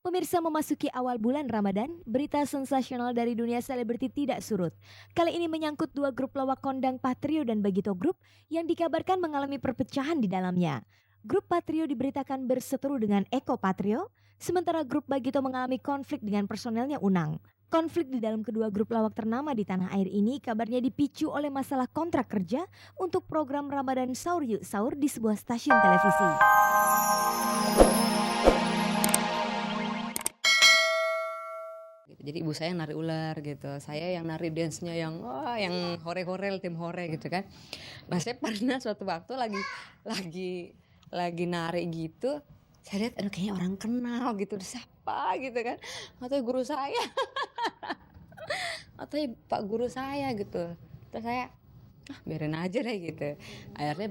Pemirsa, memasuki awal bulan Ramadan, berita sensasional dari dunia selebriti tidak surut. Kali ini menyangkut dua grup lawak kondang Patrio dan Bagito Group yang dikabarkan mengalami perpecahan di dalamnya. Grup Patrio diberitakan berseteru dengan Eko Patrio, sementara grup Bagito mengalami konflik dengan personelnya Unang. Konflik di dalam kedua grup lawak ternama di tanah air ini kabarnya dipicu oleh masalah kontrak kerja untuk program Ramadan Sahur Yuk Sahur di sebuah stasiun televisi. Gitu. Jadi ibu saya yang nari ular gitu, saya yang nari dance-nya yang wah yang hore-hore, tim hore gitu kan. Nah saya pernah suatu waktu lagi lagi nari gitu, saya lihat aduh kayaknya orang kenal gitu, siapa gitu kan, atau guru saya atau pak guru saya gitu. Terus saya biarin aja deh gitu. Akhirnya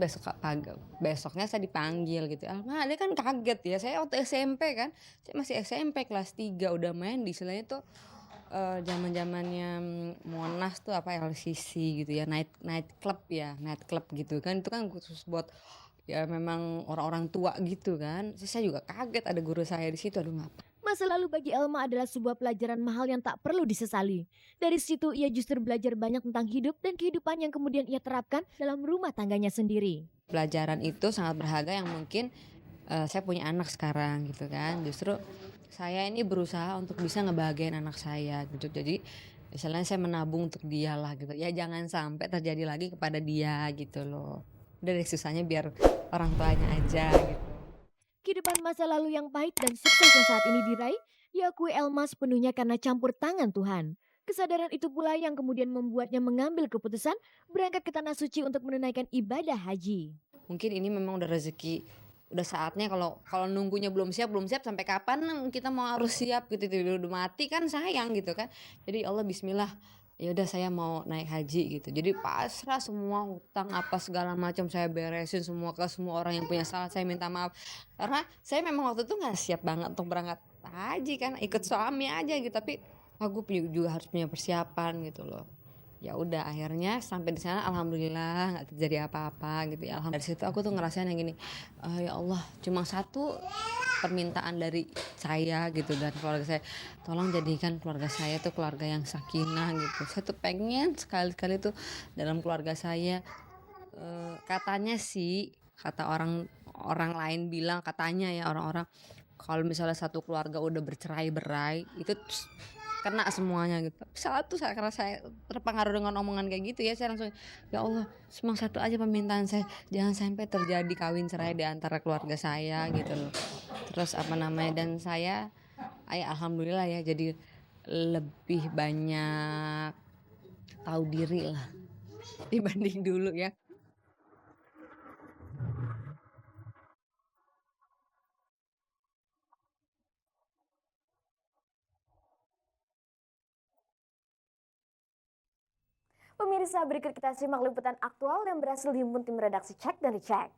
besoknya saya dipanggil gitu. Ah, dia kan kaget ya. Saya waktu SMP kan. Saya masih SMP kelas 3 udah main di istilahnya tuh zaman-zamannya Monas tuh apa LCC gitu ya, night club ya, night club gitu kan. Itu kan khusus buat ya memang orang-orang tua gitu kan. Terus saya juga kaget ada guru saya di situ. Aduh ngapa. Masa lalu bagi Elma adalah sebuah pelajaran mahal yang tak perlu disesali. Dari situ ia justru belajar banyak tentang hidup dan kehidupan yang kemudian ia terapkan dalam rumah tangganya sendiri. Pelajaran itu sangat berharga yang mungkin saya punya anak sekarang gitu kan. Justru saya ini berusaha untuk bisa ngebahagiain anak saya gitu. Jadi misalnya saya menabung untuk dia lah gitu. Ya jangan sampai terjadi lagi kepada dia gitu loh. Udah deh susahnya biar orang tuanya aja gitu. Kehidupan masa lalu yang pahit dan sukses yang saat ini diraih, diakui Elma sepenuhnya karena campur tangan Tuhan. Kesadaran itu pula yang kemudian membuatnya mengambil keputusan berangkat ke Tanah Suci untuk menunaikan ibadah haji. Mungkin ini memang udah rezeki, udah saatnya kalau kalau nunggunya belum siap sampai kapan kita mau harus siap gitu, udah mati kan sayang gitu kan. Jadi Allah bismillah, ya udah saya mau naik haji gitu. Jadi pasrah semua hutang apa segala macam saya beresin semua ke semua orang yang punya salah saya minta maaf. Karena saya memang waktu itu nggak siap banget untuk berangkat haji kan, ikut suami aja gitu tapi aku juga harus punya persiapan gitu loh. Ya udah akhirnya sampai di sana alhamdulillah nggak terjadi apa-apa gitu ya. Dari situ aku tuh ngerasain yang gini, ya Allah cuma satu permintaan dari saya gitu dan keluarga saya, tolong jadikan keluarga saya tuh keluarga yang sakinah gitu. Saya tuh pengen sekali-kali tuh dalam keluarga saya, katanya sih kata orang orang lain bilang katanya ya orang-orang kalau misalnya satu keluarga udah bercerai-berai itu kena semuanya gitu. Tapi satu saya karena saya terpengaruh dengan omongan kayak gitu ya, saya langsung, "Ya Allah, cuma satu aja permintaan saya, jangan sampai terjadi kawin cerai di antara keluarga saya," gitu loh. Terus apa namanya, dan saya alhamdulillah ya jadi lebih banyak tahu diri lah dibanding dulu ya. Pemirsa, berikut kita simak liputan aktual yang berhasil dihimpun tim redaksi Cek dan Dicek.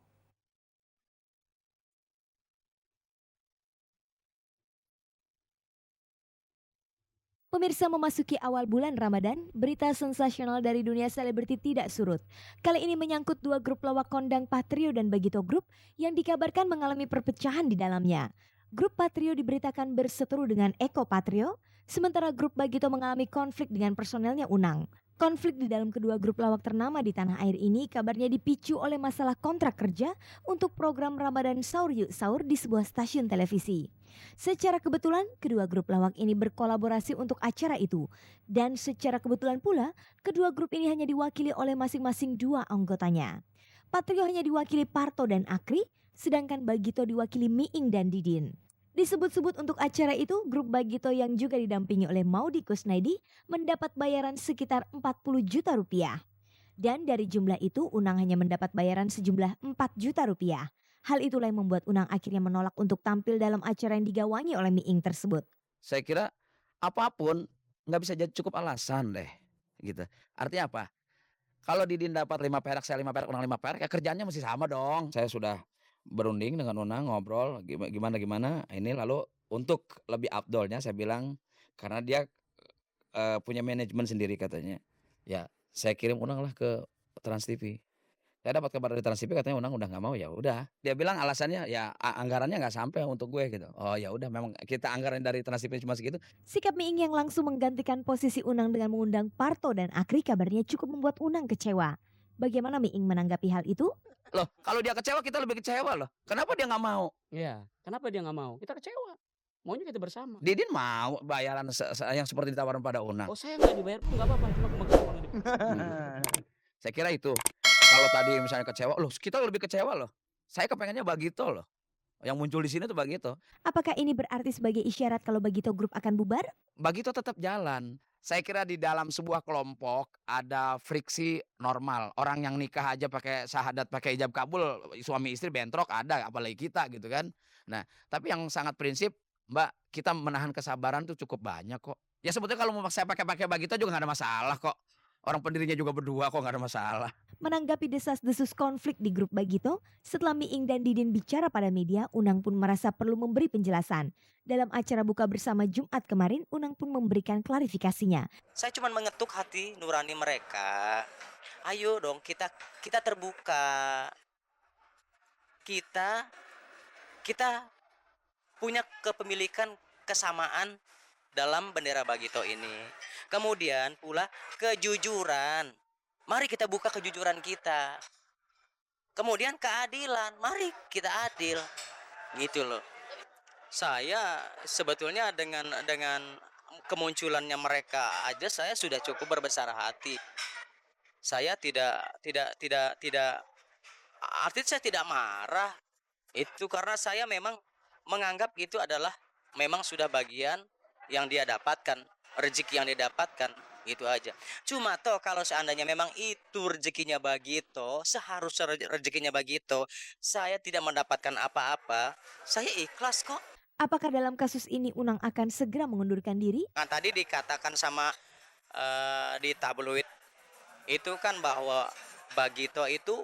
Pemirsa, memasuki awal bulan Ramadan, berita sensasional dari dunia selebriti tidak surut. Kali ini menyangkut dua grup lawak kondang Patrio dan Bagito Group yang dikabarkan mengalami perpecahan di dalamnya. Grup Patrio diberitakan berseteru dengan Eko Patrio, sementara grup Bagito mengalami konflik dengan personelnya Unang. Konflik di dalam kedua grup lawak ternama di tanah air ini kabarnya dipicu oleh masalah kontrak kerja untuk program Ramadan Sahur Yuk Sahur di sebuah stasiun televisi. Secara kebetulan, kedua grup lawak ini berkolaborasi untuk acara itu. Dan secara kebetulan pula, kedua grup ini hanya diwakili oleh masing-masing dua anggotanya. Patrio hanya diwakili Parto dan Akri, sedangkan Bagito diwakili Miing dan Didin. Disebut-sebut untuk acara itu, grup Bagito yang juga didampingi oleh Maudi Kusnaidi mendapat bayaran sekitar 40 juta rupiah. Dan dari jumlah itu, Unang hanya mendapat bayaran sejumlah 4 juta rupiah. Hal itulah yang membuat Unang akhirnya menolak untuk tampil dalam acara yang digawangi oleh Miing tersebut. Saya kira apapun nggak bisa jadi cukup alasan deh, gitu. Artinya apa? Kalau Didin dapat 5 perak, saya 5 perak, Unang 5 perak, ya kerjaannya mesti sama dong. Saya sudah berunding dengan Unang, ngobrol gimana, ini lalu untuk lebih afdolnya saya bilang, karena dia, punya manajemen sendiri katanya, ya saya kirim Unang lah ke Trans TV. Saya dapat kabar dari Trans TV katanya Unang udah nggak mau, ya udah. Dia bilang alasannya ya anggarannya nggak sampai untuk gue gitu. Oh ya udah memang kita anggaran dari Trans TV cuma segitu. Sikap Miing yang langsung menggantikan posisi Unang dengan mengundang Parto dan Akri kabarnya cukup membuat Unang kecewa. Bagaimana Miing menanggapi hal itu? Loh, kalau dia kecewa kita lebih kecewa loh. Kenapa dia nggak mau? Iya, kenapa dia nggak mau? Kita kecewa. Maunya kita bersama. Didin mau bayaran yang seperti ditawarin pada Unang. Oh, saya nggak dibayar pun nggak apa-apa, cuma megang uang di Saya kira itu. Kalau tadi misalnya kecewa, loh kita lebih kecewa loh. Saya kepengennya Bagito loh. Yang muncul di sini tuh Bagito. Apakah ini berarti sebagai isyarat kalau Bagito Group akan bubar? Bagito tetap jalan. Saya kira di dalam sebuah kelompok ada friksi normal. Orang yang nikah aja pakai syahadat, pakai hijab kabul, suami istri bentrok ada, apalagi kita gitu kan. Nah, tapi yang sangat prinsip, Mbak, kita menahan kesabaran tuh cukup banyak kok. Ya sebetulnya kalau mau saya pakai Bagito juga nggak ada masalah kok. Orang pendirinya juga berdua kok, nggak ada masalah. Menanggapi desas-desus konflik di grup Bagito, setelah Miing dan Didin bicara pada media, Unang pun merasa perlu memberi penjelasan. Dalam acara buka bersama Jumat kemarin, Unang pun memberikan klarifikasinya. Saya cuma mengetuk hati nurani mereka. Ayo dong kita terbuka. Kita punya kepemilikan kesamaan dalam bendera Bagito ini. Kemudian pula kejujuran. Mari kita buka kejujuran kita. Kemudian keadilan. Mari kita adil. Gitu loh. Saya sebetulnya dengan kemunculannya mereka aja saya sudah cukup berbesar hati. Saya artinya saya tidak marah. Itu karena saya memang menganggap itu adalah memang sudah bagian yang dia dapatkan, rezeki yang dia dapatkan, gitu aja. Cuma toh kalau seandainya memang itu rezekinya Bagito, seharusnya rezekinya Bagito, saya tidak mendapatkan apa-apa, saya ikhlas kok. Apakah dalam kasus ini Unang akan segera mengundurkan diri? Nah, tadi dikatakan sama di tabloid itu kan bahwa Bagito itu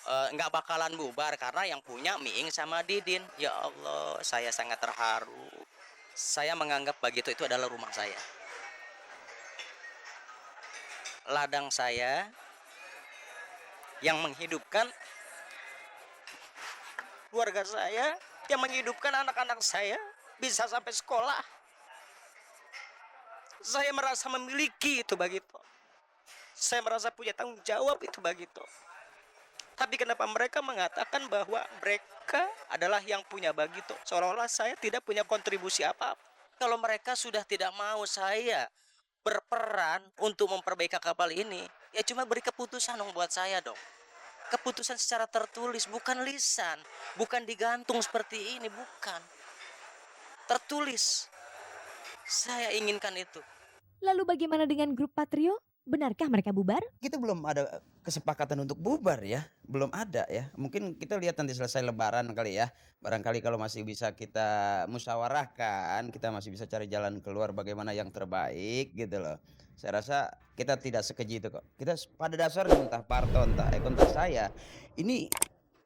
nggak bakalan bubar karena yang punya Miing sama Didin. Ya Allah, saya sangat terharu. Saya menganggap Bagito itu adalah rumah saya, ladang saya yang menghidupkan keluarga saya, yang menghidupkan anak-anak saya bisa sampai sekolah. Saya merasa memiliki itu Bagito. Saya merasa punya tanggung jawab itu Bagito. Tapi kenapa mereka mengatakan bahwa mereka adalah yang punya Bagito? Seolah-olah saya tidak punya kontribusi apa-apa. Kalau mereka sudah tidak mau saya berperan untuk memperbaiki kapal ini, ya cuma beri keputusan dong buat saya dong. Keputusan secara tertulis, bukan lisan. Bukan digantung seperti ini, bukan. Tertulis. Saya inginkan itu. Lalu bagaimana dengan grup Patrio? Benarkah mereka bubar? Kita belum ada kesepakatan untuk bubar ya, belum ada ya. Mungkin kita lihat nanti selesai Lebaran kali ya. Barangkali kalau masih bisa kita musyawarahkan, kita masih bisa cari jalan keluar bagaimana yang terbaik gitu loh. Saya rasa kita tidak sekeji itu kok. Kita pada dasarnya entah Parto, entah Eko, entah saya, ini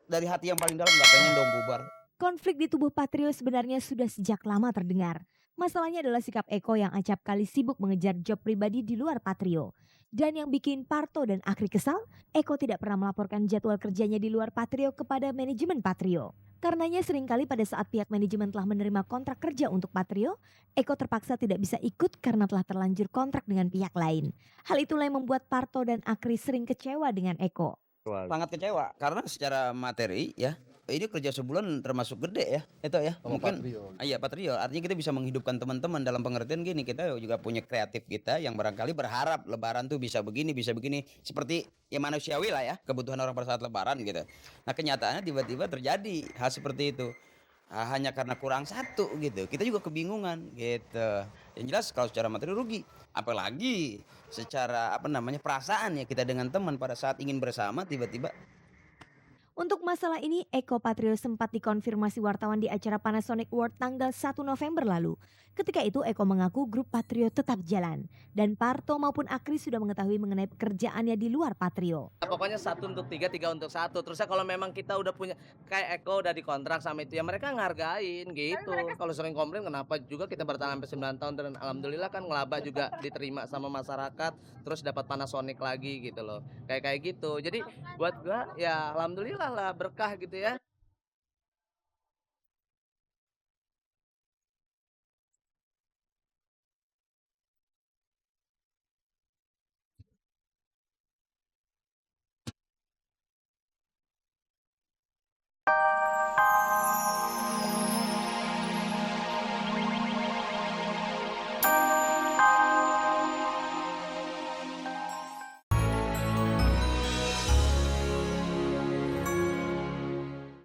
dari hati yang paling dalam nggak pengen dong bubar. Konflik di tubuh Patrio sebenarnya sudah sejak lama terdengar. Masalahnya adalah sikap Eko yang acap kali sibuk mengejar job pribadi di luar Patrio. Dan yang bikin Parto dan Akri kesal, Eko tidak pernah melaporkan jadwal kerjanya di luar Patrio kepada manajemen Patrio. Karenanya seringkali pada saat pihak manajemen telah menerima kontrak kerja untuk Patrio, Eko terpaksa tidak bisa ikut karena telah terlanjur kontrak dengan pihak lain. Hal itulah yang membuat Parto dan Akri sering kecewa dengan Eko. Sangat kecewa karena secara materi ya, ini kerja sebulan termasuk gede ya, itu ya. Mungkin iya Patrio, artinya kita bisa menghidupkan teman-teman dalam pengertian gini, kita juga punya kreatif kita yang barangkali berharap Lebaran tuh bisa begini, seperti ya manusiawi lah ya, kebutuhan orang pada saat Lebaran gitu. Nah kenyataannya tiba-tiba terjadi hal seperti itu. Hanya karena kurang satu gitu, kita juga kebingungan gitu. Yang jelas kalau secara materi rugi, apalagi secara perasaan ya kita dengan teman pada saat ingin bersama tiba-tiba. Untuk masalah ini, Eko Patrio sempat dikonfirmasi wartawan di acara Panasonic World tanggal 1 November lalu. Ketika itu Eko mengaku grup Patrio tetap jalan dan Parto maupun Akri sudah mengetahui mengenai pekerjaannya di luar Patrio. Pokoknya 1 untuk 3, 3 untuk 1. Terusnya kalau memang kita udah punya kayak Eko udah dikontrak sama itu ya mereka ngargain gitu. Kalau sering komplain kenapa juga kita bertahan sampai 9 tahun dan alhamdulillah kan ngelaba juga diterima sama masyarakat, terus dapat Panasonic lagi gitu loh. Kayak gitu. Jadi buat gua ya alhamdulillah lah berkah gitu ya.